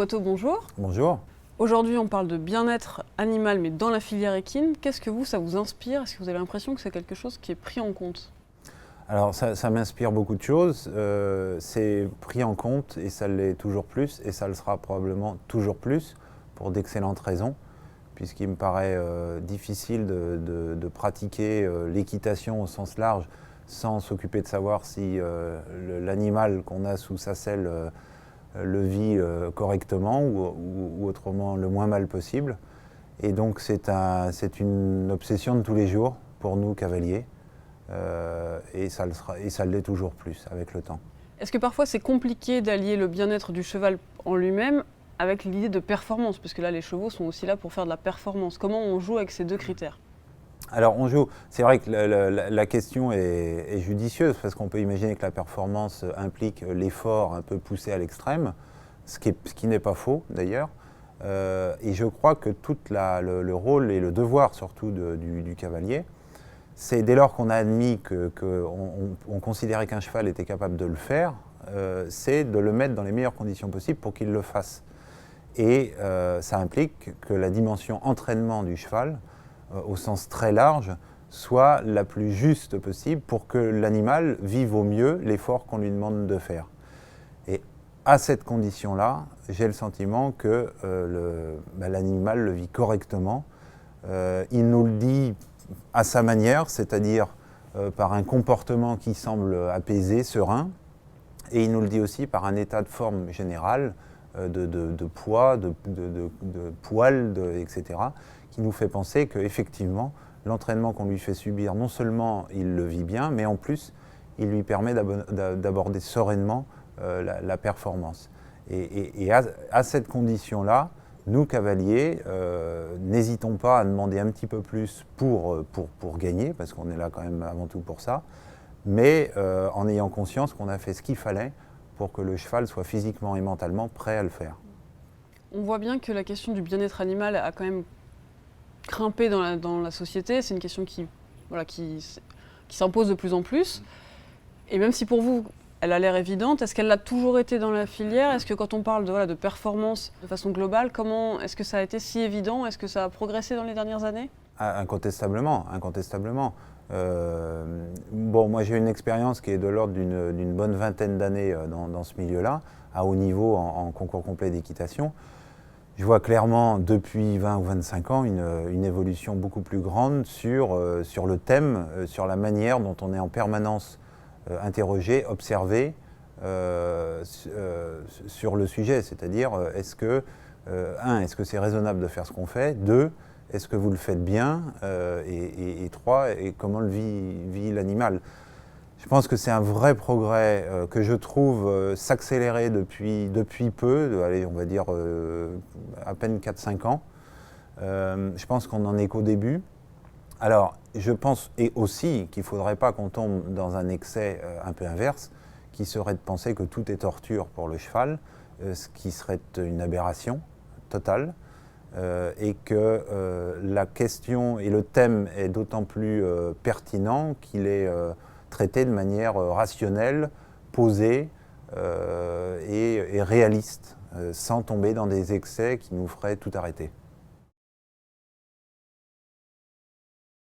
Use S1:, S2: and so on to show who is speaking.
S1: Boiteau, bonjour.
S2: Bonjour.
S1: Aujourd'hui, on parle de bien-être animal, mais dans la filière équine. Qu'est-ce que ça vous inspire? Est-ce que vous avez l'impression que c'est quelque chose qui est pris en compte?
S2: Alors ça m'inspire beaucoup de choses. C'est pris en compte et ça l'est toujours plus et ça le sera probablement toujours plus pour d'excellentes raisons, puisqu'il me paraît difficile de pratiquer l'équitation au sens large sans s'occuper de savoir si l'animal qu'on a sous sa selle le vit correctement ou autrement le moins mal possible. Et donc c'est une obsession de tous les jours pour nous cavaliers et ça l'est toujours plus avec le temps.
S1: Est-ce que parfois c'est compliqué d'allier le bien-être du cheval en lui-même avec l'idée de performance? Parce que là les chevaux sont aussi là pour faire de la performance. Comment on joue avec ces deux critères?
S2: Alors on joue, c'est vrai que la question est judicieuse parce qu'on peut imaginer que la performance implique l'effort un peu poussé à l'extrême, ce qui n'est pas faux d'ailleurs. Et je crois que tout le rôle et le devoir surtout du cavalier, c'est dès lors qu'on a admis qu'on considérait qu'un cheval était capable de le faire, c'est de le mettre dans les meilleures conditions possibles pour qu'il le fasse. Et ça implique que la dimension entraînement du cheval, au sens très large, soit la plus juste possible pour que l'animal vive au mieux l'effort qu'on lui demande de faire. Et à cette condition-là, j'ai le sentiment que l'animal le vit correctement. Il nous le dit à sa manière, c'est-à-dire par un comportement qui semble apaisé, serein, et il nous le dit aussi par un état de forme général, de poids, de poils, etc., qui nous fait penser qu'effectivement, l'entraînement qu'on lui fait subir, non seulement il le vit bien, mais en plus, il lui permet d'aborder sereinement la performance. Et à cette condition-là, nous, cavaliers, n'hésitons pas à demander un petit peu plus pour gagner, parce qu'on est là quand même avant tout pour ça, mais en ayant conscience qu'on a fait ce qu'il fallait pour que le cheval soit physiquement et mentalement prêt à le faire.
S1: On voit bien que la question du bien-être animal a quand même grimpé dans la société. C'est une question qui s'impose de plus en plus. Et même si pour vous, elle a l'air évidente, est-ce qu'elle l'a toujours été dans la filière? Est-ce que quand on parle de performance de façon globale, est-ce que ça a été si évident? Est-ce que ça a progressé dans les dernières années?
S2: Incontestablement, incontestablement. Moi j'ai une expérience qui est de l'ordre d'une bonne vingtaine d'années dans ce milieu-là, à haut niveau en concours complet d'équitation. Je vois clairement depuis 20 ou 25 ans une évolution beaucoup plus grande sur le thème, sur la manière dont on est en permanence interrogé, observé sur le sujet. C'est-à-dire, est-ce que c'est raisonnable de faire ce qu'on fait? 2, est-ce que vous le faites bien? Et 3, et comment le vit l'animal? Je pense que c'est un vrai progrès que je trouve s'accélérer depuis peu, allez, on va dire à peine 4-5 ans. Je pense qu'on n'en est qu'au début. Alors, je pense aussi qu'il ne faudrait pas qu'on tombe dans un excès un peu inverse, qui serait de penser que tout est torture pour le cheval, ce qui serait une aberration totale. Et que la question et le thème est d'autant plus pertinent qu'il est traité de manière rationnelle, posée et réaliste, sans tomber dans des excès qui nous feraient tout arrêter.